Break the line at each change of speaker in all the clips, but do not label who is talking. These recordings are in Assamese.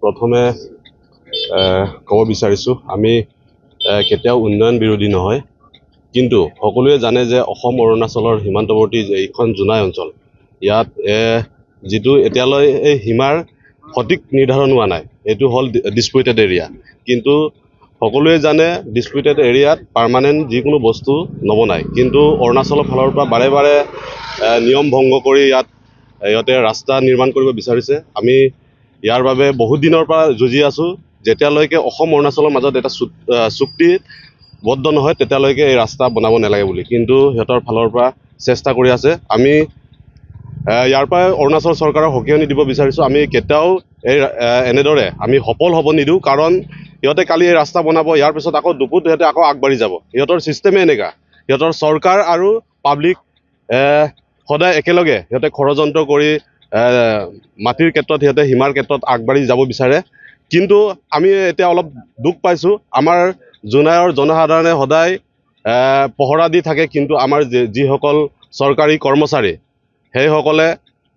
প্ৰথমে ক'ব বিচাৰিছোঁ আমি কেতিয়াও উন্নয়ন বিৰোধী নহয়, কিন্তু সকলোৱে জানে যে অসম অৰুণাচলৰ সীমান্তৱৰ্তী এইখন জোনাই অঞ্চল, ইয়াত যিটো এতিয়ালৈ এই সীমাৰ সঠিক নিৰ্ধাৰণ হোৱা নাই, এইটো হ'ল ডিছপুটেড এৰিয়া। কিন্তু সকলোৱে জানে ডিছপুটেড এৰিয়াত পাৰ্মানেণ্ট যিকোনো বস্তু নবনায়, কিন্তু অৰুণাচলৰ ফালৰ পৰা বাৰে বাৰে নিয়ম ভংগ কৰি ইহঁতে ৰাস্তা নিৰ্মাণ কৰিব বিচাৰিছে। আমি ইয়াৰ বাবে বহুত দিনৰ পৰা যুঁজি আছোঁ। যেতিয়ালৈকে অসম অৰুণাচলৰ মাজত এটা চুক্তিবদ্ধ নহয় তেতিয়ালৈকে এই ৰাস্তা বনাব নালাগে বুলি, কিন্তু সিহঁতৰ ফালৰ পৰা চেষ্টা কৰি আছে। আমি ইয়াৰ পৰা অৰুণাচল চৰকাৰক সকীয়নি দিব বিচাৰিছোঁ, আমি কেতিয়াও এনেদৰে আমি সফল হ'ব নিদিওঁ, কাৰণ সিহঁতে কালি এই ৰাস্তা বনাব, ইয়াৰ পিছত আকৌ দুপুত সিহঁতে আকৌ আগবাঢ়ি যাব। সিহঁতৰ ছিষ্টেমে এনেকুৱা, সিহঁতৰ চৰকাৰ আৰু পাব্লিক সদায় একেলগে সিহঁতে ষড়যন্ত্ৰ কৰি মাটিৰ ক্ষেত্ৰত সিহঁতে সীমাৰ ক্ষেত্ৰত আগবাঢ়ি যাব বিচাৰে। কিন্তু আমি এতিয়া অলপ দুখ পাইছোঁ, আমাৰ জোনাইৰ জনসাধাৰণে সদায় পহৰা দি থাকে, কিন্তু আমাৰ যিসকল চৰকাৰী কৰ্মচাৰী সেইসকলে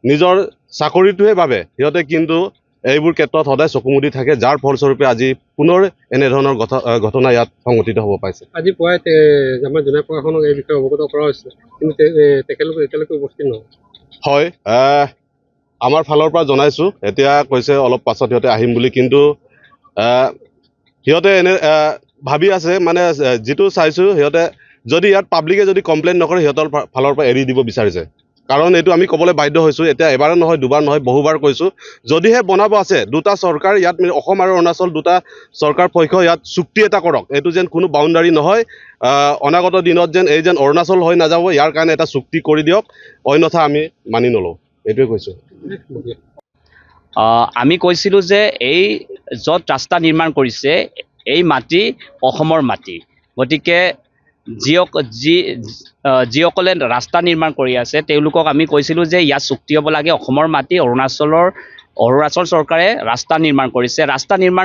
নিজৰ চাকৰিটোহে ভাবে, সিহঁতে কিন্তু এইবোৰ ক্ষেত্ৰত সদায় চকুমুদি থাকে, যাৰ ফলস্বৰূপে আজি পুনৰ এনেধৰণৰ ঘটনা ইয়াত সংঘটিত হ'ব পাইছে।
আজি পুৱাই আমাৰ জোনাই প্ৰশাসনক এই বিষয়ে অৱগত কৰা হৈছিলে, কিন্তু তেখেতলোকে এতিয়ালৈকে উপস্থিত নহয়।
হয়, আমাৰ ফালৰ পৰা জনাইছোঁ, এতিয়া কৈছে অলপ পাছত সিহঁতে আহিম বুলি, কিন্তু সিহঁতে এনে ভাবি আছে, মানে যিটো চাইছোঁ সিহঁতে যদি ইয়াত পাব্লিকে যদি কমপ্লেইন নকৰে সিহঁতৰ ফালৰ পৰা এৰি দিব বিচাৰিছে। কাৰণ এইটো আমি ক'বলৈ বাধ্য হৈছোঁ, এতিয়া এবাৰ নহয় দুবাৰ নহয় বহুবাৰ কৈছোঁ, যদিহে বনাব আছে দুটা চৰকাৰ ইয়াত, অসম আৰু অৰুণাচল দুটা চৰকাৰ পক্ষ ইয়াত চুক্তি এটা কৰক, এইটো যেন কোনো বাউণ্ডাৰী নহয়, অনাগত দিনত যেন এই যেন অৰুণাচল হৈ নাযাব, ইয়াৰ কাৰণে এটা চুক্তি কৰি দিয়ক, অন্যথা আমি মানি নলওঁ, এইটোৱে কৈছোঁ।
আমি কৈছিলোঁ যে এই য'ত ৰাস্তা নিৰ্মাণ কৰিছে এই মাটি অসমৰ মাটি, গতিকে যিসকলে ৰাস্তা নিৰ্মাণ কৰি আছে তেওঁলোকক আমি কৈছিলোঁ যে ইয়াত চুক্তি হ'ব লাগে, অসমৰ মাটি অৰুণাচল চৰকাৰে ৰাস্তা নিৰ্মাণ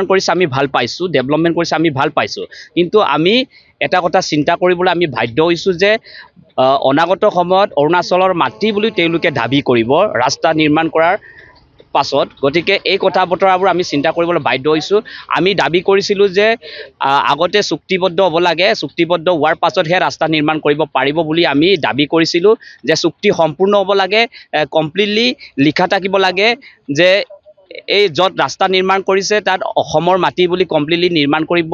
কৰিছে আমি ভাল পাইছোঁ, ডেভেলপমেণ্ট কৰিছে আমি ভাল পাইছোঁ, কিন্তু আমি এটা কথা চিন্তা কৰিবলৈ আমি বাধ্য হৈছোঁ যে অনাগত সময়ত অৰুণাচলৰ মাটি বুলি তেওঁলোকে দাবী কৰিব ৰাস্তা নিৰ্মাণ কৰাৰ পাছত। গতিকে এই কথা বতৰাবোৰ আমি চিন্তা কৰিবলৈ বাধ্য হৈছোঁ। আমি দাবী কৰিছিলোঁ যে আগতে চুক্তিবদ্ধ হ'ব লাগে, চুক্তিবদ্ধ হোৱাৰ পাছতহে ৰাস্তা নিৰ্মাণ কৰিব পাৰিব বুলি আমি দাবী কৰিছিলোঁ, যে চুক্তি সম্পূৰ্ণ হ'ব লাগে, কমপ্লিটলি লিখা থাকিব লাগে যে এই য'ত ৰাস্তা নিৰ্মাণ কৰিছে তাত অসমৰ মাটি বুলি কমপ্লিটলি নিৰ্মাণ কৰিব,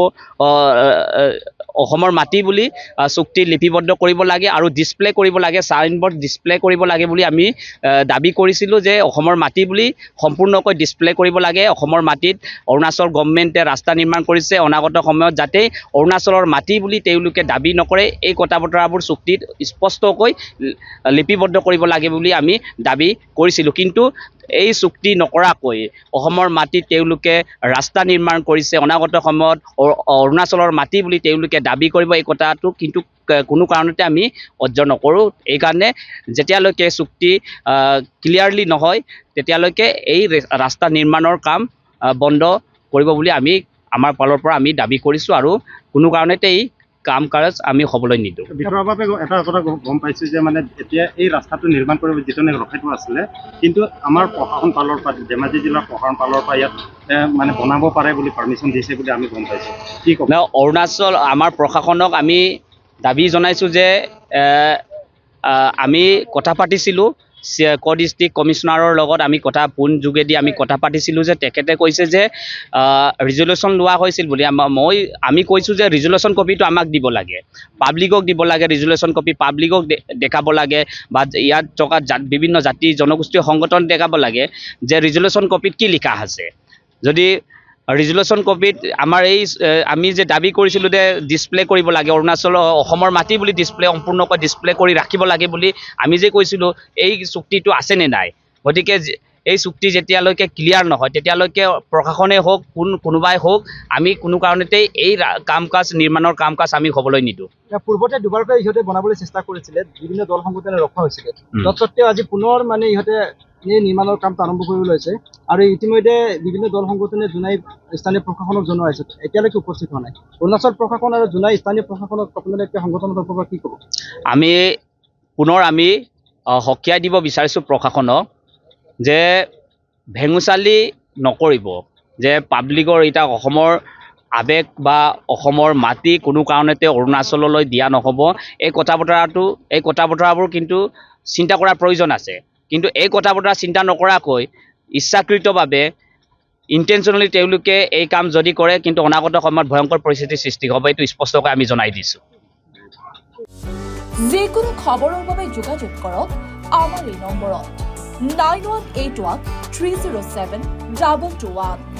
অসমৰ মাটি বুলি চুক্তি লিপিবদ্ধ কৰিব লাগে আৰু ডিছপ্লে কৰিব লাগে, চাইনবোৰ্ড ডিছপ্লে কৰিব লাগে বুলি আমি দাবী কৰিছিলোঁ, যে অসমৰ মাটি বুলি সম্পূৰ্ণকৈ ডিছপ্লে কৰিব লাগে। অসমৰ মাটিত অৰুণাচল গভৰ্ণমেণ্টে ৰাস্তা নিৰ্মাণ কৰিছে, অনাগত সময়ত যাতে অৰুণাচলৰ মাটি বুলি তেওঁলোকে দাবী নকৰে, এই কথা বতৰাবোৰ চুক্তিত স্পষ্টকৈ লিপিবদ্ধ কৰিব লাগে বুলি আমি দাবী কৰিছিলোঁ। কিন্তু এই চুক্তি নকৰাকৈ অসমৰ মাটিত তেওঁলোকে ৰাস্তা নিৰ্মাণ কৰিছে, অনাগত সময়ত অৰুণাচলৰ মাটি বুলি তেওঁলোকে দাবী কৰিব, এই কথাটো কিন্তু কোনো কাৰণতে আমি সহ্য নকৰোঁ। এইকাৰণে যেতিয়ালৈকে চুক্তি ক্লিয়াৰলি নহয় তেতিয়ালৈকে এই ৰাস্তা নিৰ্মাণৰ কাম বন্ধ কৰিব বুলি আমাৰ ফালৰ পৰা আমি দাবী কৰিছোঁ, আৰু কোনো কাৰণতে এই কাম কাজ আমি হ'বলৈ নিদিওঁ।
বিশেষভাৱে এটা কথা গম পাইছোঁ যে মানে এতিয়া এই ৰাস্তাটো নিৰ্মাণ কৰিব যিটো ৰখাই থোৱা আছিলে, কিন্তু আমাৰ প্ৰশাসন ফালৰ পৰা, ধেমাজি জিলাৰ প্ৰশাসন ফালৰ পৰা ইয়াত মানে বনাব পাৰে বুলি পাৰ্মিশ্যন দিছে বুলি আমি গম পাইছোঁ। কি ক'ব?
আমাৰ প্ৰশাসনক আমি দাবী জনাইছোঁ যে আমি কথা পাতিছিলোঁ ডিষ্ট্ৰিক্ট কমিশ্যনাৰৰ লগত, আমি ফোন যোগেদি আমি কথা পাতিছিলোঁ, যে তেখেতে কৈছে যে ৰিজলিউশ্যন লোৱা হৈছিল বুলি। আমি কৈছোঁ যে ৰিজলিউশ্যন কপিটো আমাক দিব লাগে, পাব্লিকক দিব লাগে, ৰিজলিউশ্যন কপি পাব্লিকক দেখাব লাগে, বা ইয়াত থকা বিভিন্ন জাতি জনগোষ্ঠীয় সংগঠন দেখাব লাগে যে ৰিজলিউশ্যন কপিত কি লিখা আছে। যদি ৰিজলিউশ্যন কপিত আমি যে দাবী কৰিছিলোঁ যে ডিছপ্লে কৰিব লাগে, অসমৰ মাটি বুলি সম্পূৰ্ণকৈ ডিছপ্লে কৰি ৰাখিব লাগে বুলি আমি যে কৈছিলোঁ, এই চুক্তিটো আছেনে নাই। গতিকে এই চুক্তি যেতিয়ালৈকে ক্লিয়াৰ নহয় তেতিয়ালৈকে প্ৰশাসনে হওক কোনোবাই হওক আমি কোনো কাৰণতেই এই নিৰ্মাণৰ কাম কাজ আমি হ'বলৈ নিদিওঁ।
পূৰ্বতে দুবাৰকৈ ইহঁতে বনাবলৈ চেষ্টা কৰিছিলে, বিভিন্ন দল সংগঠনে ৰখা হৈছিলে, তৎসত্ত্বেও আজি পুনৰ মানে ইহঁতে এই নিৰ্মাণৰ কামটো আৰম্ভ কৰিব লৈছে, আৰু ইতিমধ্যে বিভিন্ন দল সংগঠনে জোনাই স্থানীয় প্ৰশাসনক জনোৱা হৈছে, এতিয়ালৈকে উপস্থিত হোৱা নাই। অৰুণাচল প্ৰশাসন আৰু জোনাই স্থানীয় প্ৰশাসনক আপোনালোকে সংগঠনৰ তৰফৰ পৰা কি ক'ব?
আমি সকীয়াই দিব বিচাৰিছোঁ প্ৰশাসনক যে ভেঙুচালি নকৰিব, যে পাব্লিকৰ এতিয়া অসমৰ আৱেগ বা অসমৰ মাটি কোনো কাৰণতে অৰুণাচললৈ দিয়া নহ'ব। এই কথা বতৰাবোৰ কিন্তু চিন্তা কৰাৰ প্ৰয়োজন আছে। কিন্তু এই কথা বতৰা চিন্তা নকৰাকৈ ইচ্ছাকৃতভাৱে ইণ্টেনশ্যনেলি তেওঁলোকে এই কাম যদি কৰে কিন্তু অনাগত সময়ত ভয়ংকৰ পৰিস্থিতিৰ সৃষ্টি হ'ব, এইটো স্পষ্টকৈ আমি জনাই দিছোঁ।
যিকোনো খবৰৰ বাবে যোগাযোগ কৰক আমাৰ এই নম্বৰত 9181 307 2221।